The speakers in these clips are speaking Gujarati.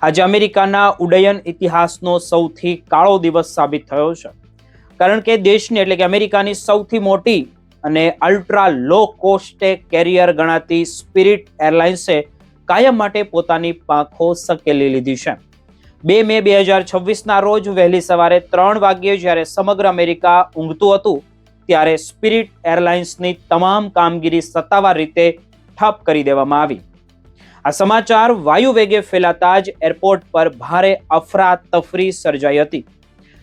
આજે અમેરિકાના ઉડ્ડયન ઇતિહાસનો સૌથી કાળો દિવસ સાબિત થયો છે, કારણ કે દેશની એટલે કે અમેરિકાની સૌથી મોટી અને અલ્ટ્રા લો કોસ્ટ કેરિયર ગણાતી સ્પિરિટ એરલાઇન્સે કાયમ માટે પોતાની પાંખો સકેલી લીધી છે. 2 મે 2026ના રોજ વહેલી સવારે 3 વાગ્યે જ્યારે સમગ્ર અમેરિકા ઊંઘતું હતું, ત્યારે સ્પિરિટ એરલાઇન્સની તમામ કામગીરી સત્તાવાર રીતે ઠપ કરી દેવામાં આવી. આ સમાચાર વાયુ વેગે ફેલાતા જ એરપોર્ટ પર ભારે અફરાતફરી સર્જાઈ હતી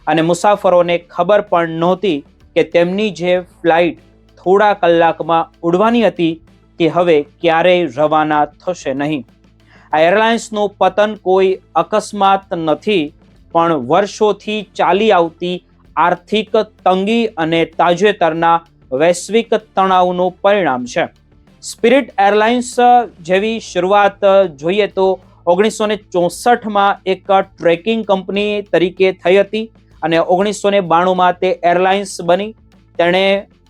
અને મુસાફરોને ખબર પણ નહોતી કે તેમની જે ફ્લાઇટ થોડા કલાકમાં ઉડવાની હતી તે હવે ક્યારેય રવાના થશે નહીં. આ એરલાઇન્સનું પતન કોઈ અકસ્માત નથી, પણ વર્ષોથી ચાલી આવતી આર્થિક તંગી અને તાજેતરના વૈશ્વિક તણાવનું પરિણામ છે. સ્પિરિટ એરલાઇન્સ જેવી શરૂઆત જોઈએ તો 1964માં એક ટ્રેકિંગ કંપની તરીકે થઈ હતી અને 1992માં તે એરલાઇન્સ બની. તેણે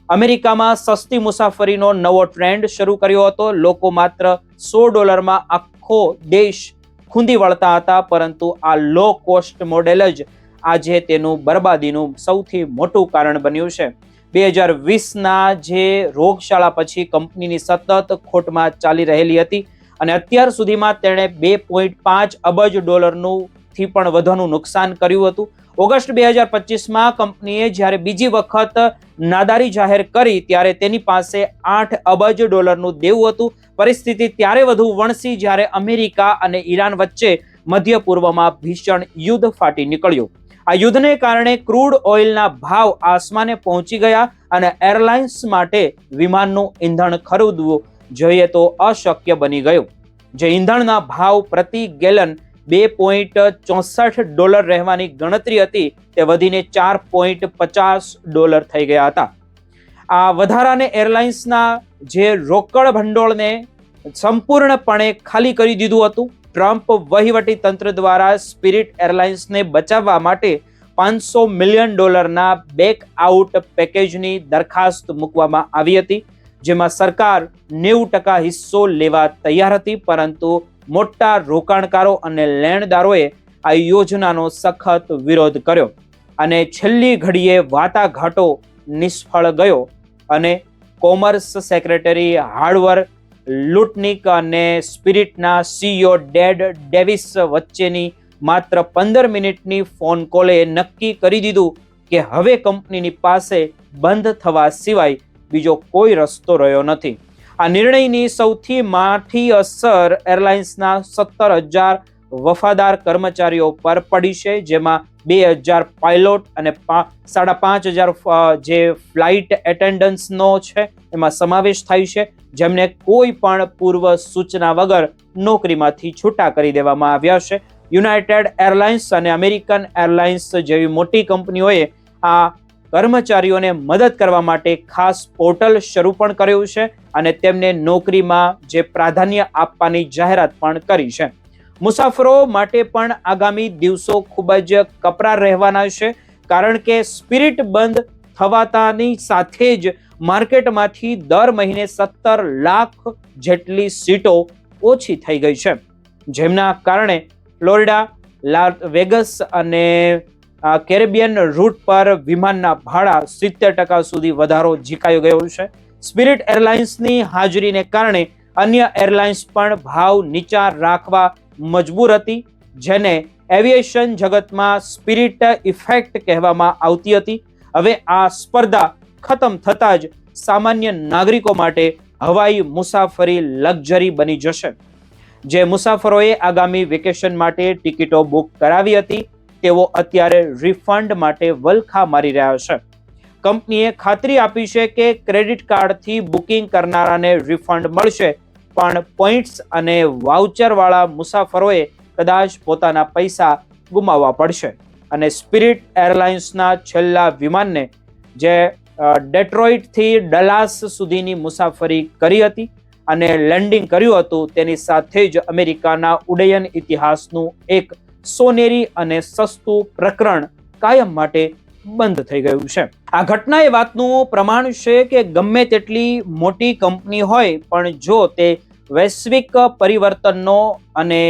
અમેરિકામાં સસ્તી મુસાફરીનો નવો ટ્રેન્ડ શરૂ કર્યો હતો. લોકો માત્ર $100માં આખો દેશ ખૂંદી વળતા હતા, પરંતુ આ લો કોસ્ટ મોડેલ જ આજે તેનું બરબાદીનું સૌથી મોટું કારણ બન્યું છે. 2020ના જે રોગચાળા પછી કંપનીની સતત ખોટમાં ચાલી રહેલી હતી અને અત્યાર સુધીમાં તેણે $2.5 અબજ થી પણ વધુનું નુકસાન કર્યું હતું. ઓગસ્ટ 2025માં કંપનીએ જ્યારે બીજી વખત નાદારી જાહેર કરી ત્યારે તેની પાસે $8 અબજ દેવું હતું. પરિસ્થિતિ ત્યારે વધુ વણસી જ્યારે અમેરિકા અને ઈરાન વચ્ચે મધ્ય પૂર્વમાં ભીષણ યુદ્ધ ફાટી નીકળ્યું. આ યુદ્ધને કારણે ક્રૂડ ઓઇલના ભાવ આસમાને પહોંચી ગયા અને એરલાઇન્સ માટે વિમાનનું ઈંધણ ખરીદવું જોઈએ તો અશક્ય બની ગયું. જે ઈંધણના ભાવ પ્રતિ ગેલન $2.64 રહેવાની ગણતરી હતી તે વધીને $4.50 થઈ ગયા હતા. આ વધારાને એરલાઇન્સના જે રોકડ ભંડોળને સંપૂર્ણપણે ખાલી કરી દીધું હતું. ટ્રમ્પ વહીવટી તંત્ર દ્વારા સ્પિરિટ એરલાઇન્સને બચાવવા માટે $500 મિલિયન બેકઆઉટ પેકેજની દરખાસ્ત મૂકવામાં આવી હતી, જેમાં સરકાર 90% હિસ્સો લેવા તૈયાર હતી, પરંતુ મોટા રોકાણકારો અને લેણદારોએ આ યોજનાનો સખત વિરોધ કર્યો અને છેલ્લી ઘડીએ વાટાઘાટો નિષ્ફળ ગયો અને કોમર્સ સેક્રેટરી હાર્વર્ડ લુટનિક અને સ્પિરિટના CEO ડેડ ડેવિસ વચ્ચેની માત્ર 15 મિનિટની ફોન કોલે નક્કી કરી દીધું કે હવે કંપનીની પાસે બંધ થવા સિવાય બીજો કોઈ રસ્તો રહ્યો નથી. આ નિર્ણયની સૌથી માઠી અસર એરલાઇન્સના 17,000 વફાદાર કર્મચારીઓ પર પડી છે, જેમાં 2,000 પાયલોટ અને 5,500 જે ફ્લાઇટ એટેન્ડન્ટ્સનો છે એમાં સમાવેશ થાય છે, જેમને કોઈ પણ પૂર્વ સૂચના વગર નોકરીમાંથી છૂટા કરી દેવામાં આવ્યા છે. યુનાઇટેડ એરલાઇન્સ અને અમેરિકન એરલાઇન્સ જેવી મોટી કંપનીઓએ આ કર્મચારીઓને મદદ કરવા માટે ખાસ પોર્ટલ શરૂ પણ કર્યું છે અને તેમને નોકરીમાં જે પ્રાધાન્ય આપવાની જાહેરાત પણ કરી છે. મુસાફરો માટે પણ આગામી દિવસો ખૂબ જ કપરા રહેવાના છે, કારણ કે સ્પિરિટ બંધ થવાતાની સાથે જ માર્કેટમાંથી દર મહિને 17 લાખ જેટલી સીટો ઓછી થઈ ગઈ છે, જેમના કારણે ફ્લોરિડા, લાસ વેગસ અને કેરેબિયન રૂટ પર વિમાનના ભાડા 70% સુધી વધારો ઝીકાયો ગયો છે. સ્પિરિટ એરલાઇન્સની હાજરીને કારણે અન્ય એરલાઇન્સ પણ ભાવ નીચા રાખવા મજબૂર હતી, જેને એવિએશન જગતમાં સ્પિરિટ ઇફેક્ટ કહેવામાં આવતી હતી. હવે આ સ્પર્ધા ખતમ થતાં જ સામાન્ય નાગરિકો માટે હવાઈ મુસાફરી લક્ઝરી બની જશે. જે મુસાફરોએ આગામી વેકેશન માટે ટિકિટો બુક કરાવી હતી તેઓ અત્યારે રિફંડ માટે વલખા મારી રહ્યા છે. કંપનીએ ખાતરી આપી છે કે ક્રેડિટ કાર્ડથી બુકિંગ કરનારાને રિફંડ મળશે, પણ પોઈન્ટ્સ અને વાઉચરવાળા મુસાફરોએ કદાચ પોતાના પૈસા ગુમાવવા પડશે. અને સ્પિરિટ એરલાઇન્સના છેલ્લા વિમાનને જે ડેટ્રોઇટથી ડલાસ સુધીની મુસાફરી કરી હતી અને લેન્ડિંગ કર્યું હતું, તેની સાથે જ અમેરિકાના ઉડ્ડયન ઇતિહાસનું એક સોનેરી અને સસ્તું પ્રકરણ કાયમ માટે બંધ થઈ ગયું છે. આ ઘટના એ વાતનું પ્રમાણ છે કે ગમે તેટલી મોટી કંપની હોય, પણ જો તે વૈશ્વિક પરિવર્તનનો અને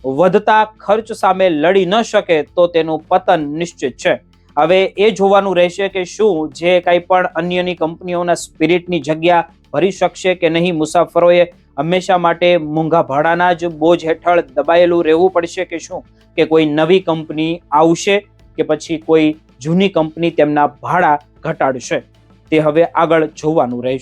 વધતા ખર્ચ સામે લડી ન શકે તો તેનું પતન નિશ્ચિત છે. હવે એ જોવાનું રહેશે કે શું જે કંઈ પણ અન્યની કંપનીઓના સ્પિરિટની જગ્યા ભરી શકશે કે નહીં. મુસાફરોએ હંમેશા માટે મોંઘા ભાડાના જ બોજ હેઠળ દબાયેલું રહેવું પડશે કે શું, કે કોઈ નવી કંપની આવશે કે પછી કોઈ જૂની કંપની તેમના ભાડા ઘટાડશે, તે હવે આગળ જોવાનું રહેશે.